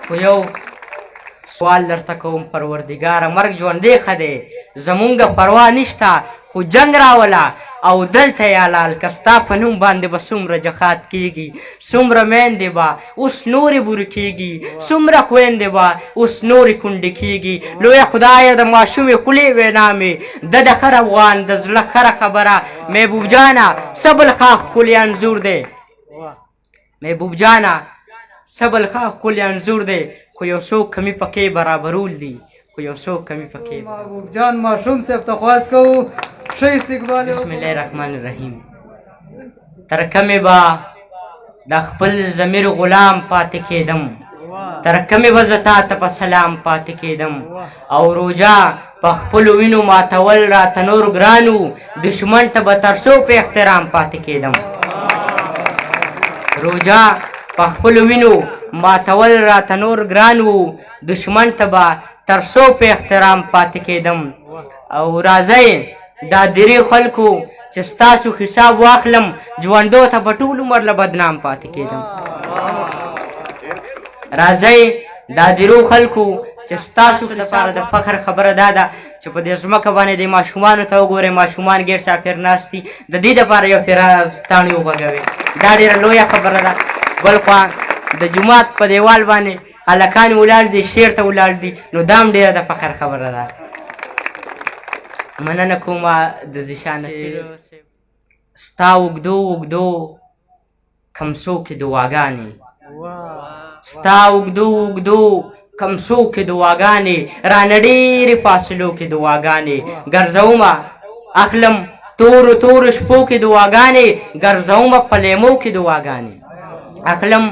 خو یو سوال درته کوم پروردګاره، مرګ ژوندې ښه دی، زمونږ پروا نشته، خو جنګ راوله او دلته یې حلال که ستا په نوم باندې به څومره جهاد کېږي، څومره میندې به اوس نورې بورې کېږي، څومره خویندې به اوس نورې کونډې کېږي. لویه خدایه د ماشومې خولې وینا مې د ښه افغان د زړه خره خبره، محبوب جانه څه بل ښه ښکلی انځور دی، محبوب جانه څه بل ښه ښکلی انځور دی، خو یو څوک کمی پکې برابرول دي، خو یو څوک کمی پکې. محبوب جان ماشوم صاحب ته خواست کوو ښه استقبال. بسم الله الرحمن الرحیم. تر کمې به د خپل ضمیر غلام پاتې کېدم، تر کمې به زه تا ته په سلام پاتې کېدم، او روژه په خپلو وینو ماتول راته نور ګرانو، دشمن ته به تر څو په احترام پاتې کېدم. روژه په خپلو وینو ماتول راته نور ګران و، دشمن ته به تر څو په احترام پاتې کېدم. او راځئ دا درې خلکو چې ستاسو حساب واخلم، ژوندو ته به ټول عمر له بدنام پاتې کېدم. راځئ دا درو خلکو چې ستاسو لپاره د فخر خبره دا ده چې په دې ځمکه باندې د ماشومانو ته وګورئ، ماشومان ګیر چاپېر ناست دي، د دې دپاره یو تاڼۍ وغږوئ، دا ډېره لویه خبره ده. بل خوا د جومات په دیوال باندې هلکان ولاړ دي، شعر ته ولاړ دي، نو دا هم ډېره د فخر خبره ده. مننه کومه د ذیشان ستا اوږدو اوږدو کمسو کې دعاګانې، ستا اوږدو اوږدو کمسو کې دعاګانې، رانه ډېرې فاصلو کې دعاګانې، ګرځومه اخلم تورو تورو شپو کې دعاګانې، ګرځومه په لیمو کې دعاګانې، اخلم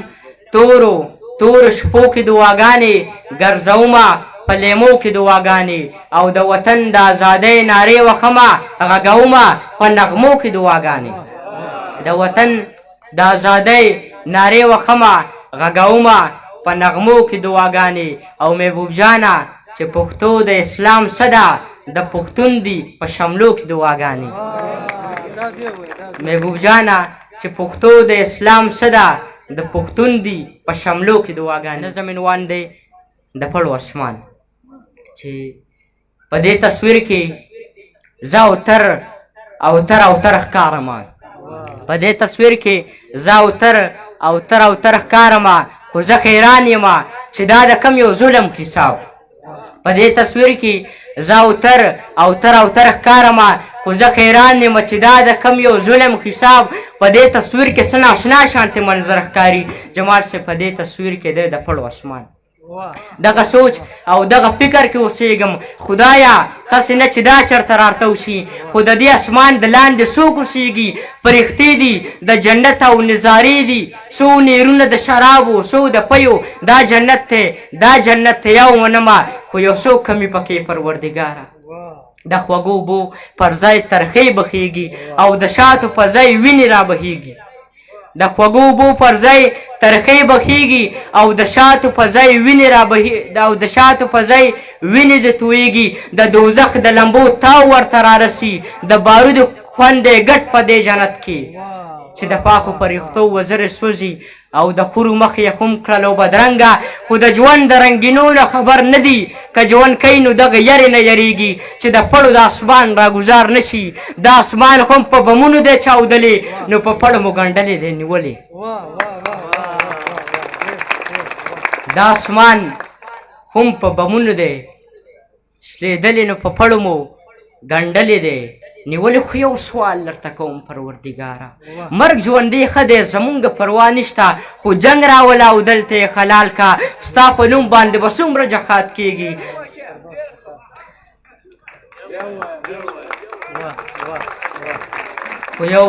تورو تورو شپو کې دعاګانې، ګرځومه په لیمو کې دعاګانې، او د وطن د ازادۍ نارې وخمه غږومه په نغمو کې دعاګانې، د وطن د ازادۍ نارې وخمه غږومه په نغمو کې دعاګانې. او محبوب جانه چې پښتو د اسلام څه ده، د پښتون دي په شملو کې دعاګانې. محبوب جانه چې پښتو د اسلام څه ده، د پښتون دي په شملو کې دعاګانې. نظم عنوان دی د پړو اسمان، چې په دې تصویر کې زه اوتر اوتر اوتر ښکارمه، په دې تصویر کې زه اوتر اوتر اوتر ښکارمه، خو زه حیران یم چې دا د کم یو ظلم حساب. په دې تصویر کې زه اوتر اوتر اوتر ښکارمه، خو زه حیران یم چې دا د کم یو ظلم حساب. په دې تصویر کې څه ناشنا شانتې منظر ښکاري، جمال صاحب په دې تصویر کې دی د پړو اسمان. دغه سوچ او دغه فکر کې اوسېږم، خدایا هسې نه چې دا چېرته راتاو شي، خو د دې اسمان د لاندې څوک اوسېږي، فرښتې دي د جنت او نظارې دي، څو نیرونه د شرابو څو د پیو، دا جنت دی دا جنت دی یو منمه، خو یو څو کمې پکې پروردګاره. د خوږو اوبو پر ځای ترخې بهیږي، او د شاتو په ځای وینې را بهیږي، د خوږو اوبو پر ځای ترخې بهیږي، او د شاتو په ځای وینې را او د شاتو په ځای وینې د تویږي، د دوزخ د لمبو تاو ورته رارسي، د بارودو خوند دی ګډ په دې جنت کې، چې د پاکو پرښتو وزرې سوځي، او د خورو مخ یې خم کړلو بدرنګه، خو د ژوند د رنګینو نه خبر نه دي، که ژوند کوي نو دغه یرې نه یریږي، چې د پړو د اسمان راګزار نه شي، د اسمان هم په بمونو دی چاودلې، نو په پړو مو ګنډلې دی نیولې. د اسمان هم په بمونو دی شلېدلې، نو په پړو مو ګنډلې دی نیولې. خو یو سوال درته کوم پروردګاره، مرګ ژوندې ښه دی، زمونږ پروا نشته، خو جنګ راوله او دلته یې حلال کا، ستا په نوم باندې به څومره جهاد کېږي. خو یو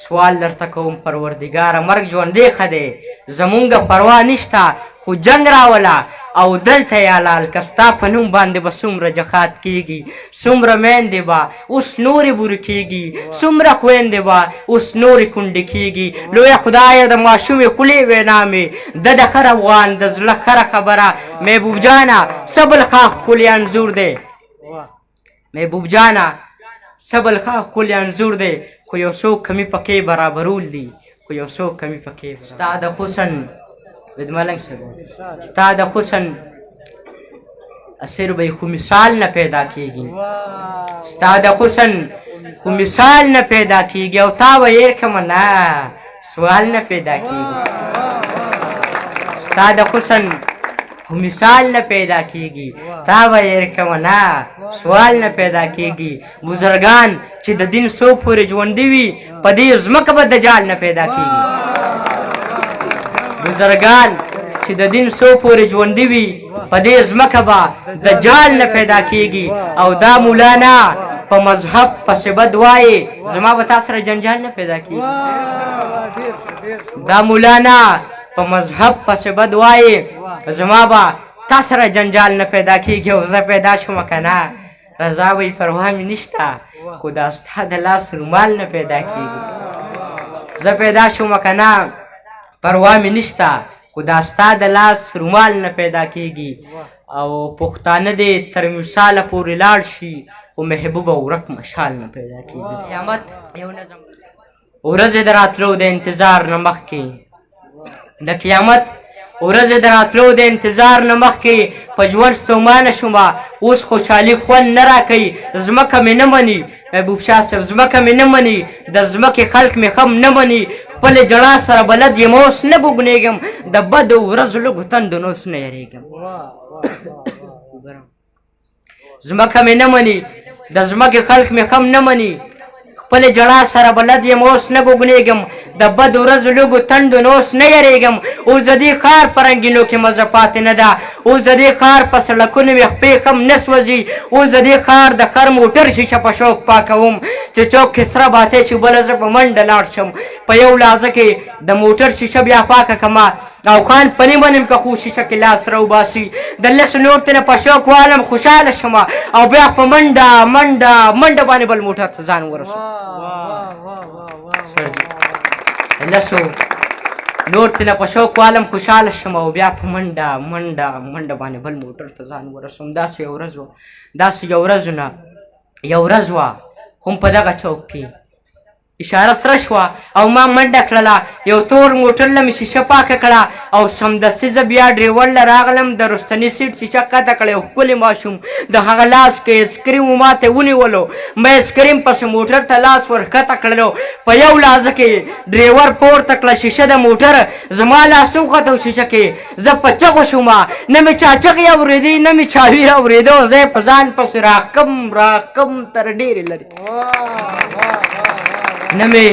سوال درته کوم پروردګاره، مرګ ژوندې ښه دی، زمونږ پروا نشته، خو جنګ راوله او دلته یې حلال که، ستا په نوم باندې به څومره جهاد کېږي، څومره میندې به اوس نورې بورې کېږي، څومره خویندې به اوس نورې کونډې کېږي. لویه خدایه د ماشومې خولې وینا مې د ښه افغان د زړه خره خبره، محبوب جانه څه بل ښه ښکلی انځور دی، محبوب جانه څه بل ښه ښکلی انځور دی، خو یو څوک کمی پکې برابرول دي، خو یو څوک کمی پکې. ستا د حسن بد ملنګ شه ستا د حسن اثر به خو مثال نه پیدا کیږي ستا د حسن خو مثال نه پیدا کیږي او تا به هېر کړمه نه سوال نه پیدا کیږي ستا د حسن خو مثال نه پیدا کیږي تا به هېر کړمه نه سوال نه پیدا کیږي بزرګان چې د دین څو پورې ژوندي وي په دې ځمکه به دجال نه پیدا کیږي بزرګان چې د دین څو پورې ژوندي وي په دې ځمکه به دجال نه پیدا کیږي او دا مولانا په مذهب پسې بد وایي زما به تا سره جنجال نه پیدا کیږي دا مولانا په مذهب پسې بد وایي زما به تا سره جنجال نه پیدا کیږي او زه پیدا شوم که نه رضا وایي پروا مې نشته خو دا ستا د لاس رومال نه پیدا کیږي زه پیدا شوم که نه پروا مې نشته خو دا ستا د لاس رومال نه پیدا کیږي او پښتانه دې تر مثاله پورې لاړ شي خو محبوبه ورک مشال نه پیدا کیږي قیامت یو نظم ورځې د راتلو د انتظار نه مخکې د قیامت ورځې د راتلو د انتظار نه مخکې په ژوند ستومانه شومه اوس خوشحالي خوند نه راکوي ځمکه مې نه مني محبوب شاه صاحب ځمکه مې نه مني د ځمکې خلک مې هم نه مني خپلې جړا سره بلد یم اوس نه ګوګنېږم د بدو ورځو لږو تندو نه اوس نه یېرېږم ځمکه مې نه مني د ځمکې خلک مې هم نه مني خپلې جړا سره بلد یم اوس نه ګوګنېږم د بد ورځو لږو تندو نه اوس نه یېرېږم اوس د دې ښار په رنګینو کې مزه پاتې نه ده اوس د دې ښار په سړکونو مې خپې هم نه سوځي اوس د دې ښار د خر موټر شیشه په شوق پاکوم چې څوک کې سره باتی چې بله زه په منډه لاړ شم په یو لحظه کې د موټر شیشه بیا پاکه کړمه او خان په نیمه نیم که خو شیشه کې لاس راوباسي د لسو نور ته نه په شوق والم خوشحاله شمه او بیا په منډه منډه منډه باندې بل موټر ته ځان ورسوم لسو نور ته نه په شوق والم خوشحاله شم او بیا په منډه منډه منډه باندې بل موټر ته ځان ورسوم داسې یو ورځ وه داسې یو ورځ نه یو ورځ وه هم په دغه چوک کې اشاره سره شوه او ما منډه کړله یو تور موټر له مې شیشه پاکه کړه او سمدستي زه بیا ډریور له راغلم د رستني سیټ شیشه ښکته کړه یو ښکلې ماشوم د هغه لاس کې ایسکریم و ما ته ونیولو ما ایسکریم پسې موټر ته لاس ورښکته کړلو په یو لحظه کې ډریور پورته کړه شیشه د موټر زما لاس وخوته شیشه کې زه په چغو شوم نه مې چا چغې اورېدې نه مې چا ویر اورېده زه یې په ځان پسې راکم تر ډېرې لرې نه مې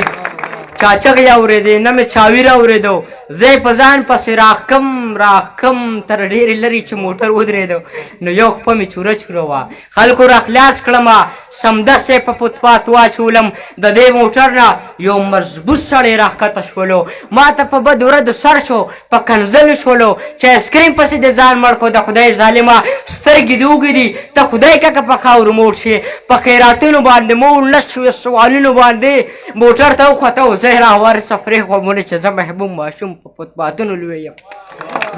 چا چغې اورېدې نه مې چا ویر اورېدو زه یې په ځان پسې راکم تر ډېرې لرې چې موټر ودرېدو نو یو خپه مې چوره چوره وه خلکو را خلاص کړمه سمدستي په فوتپات واچولم د دې موټر نه یو مضبوط سړی راښکته شولو ما ته په بد ورځو سر شو په کنځلو شولو چې ایسکریم پسې د ځان مړ کړو د خدای ظالمه سترګې دې اوږې دي ته خدای ککه په خاورو موړ شي په خیراتونو باندې موړ نه شوې سوالونو باندې موټر ته وخوته و زه یې راورسه پرېښومونه چې زه محبوب ماشوم په فوتپاتونو لوی یم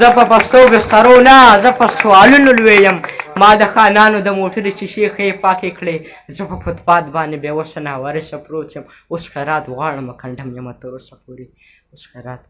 زه په پښتو بسترو نه زه په سوالونو لوی یم ما د خانانو د موټرې شیشې ښې پاکې کړې زه په فوتپات باندې بېوسه ناوارثه پروت یم اوس خیرات غواړم کنډم یمه تر اوسه پورې اوس خیرات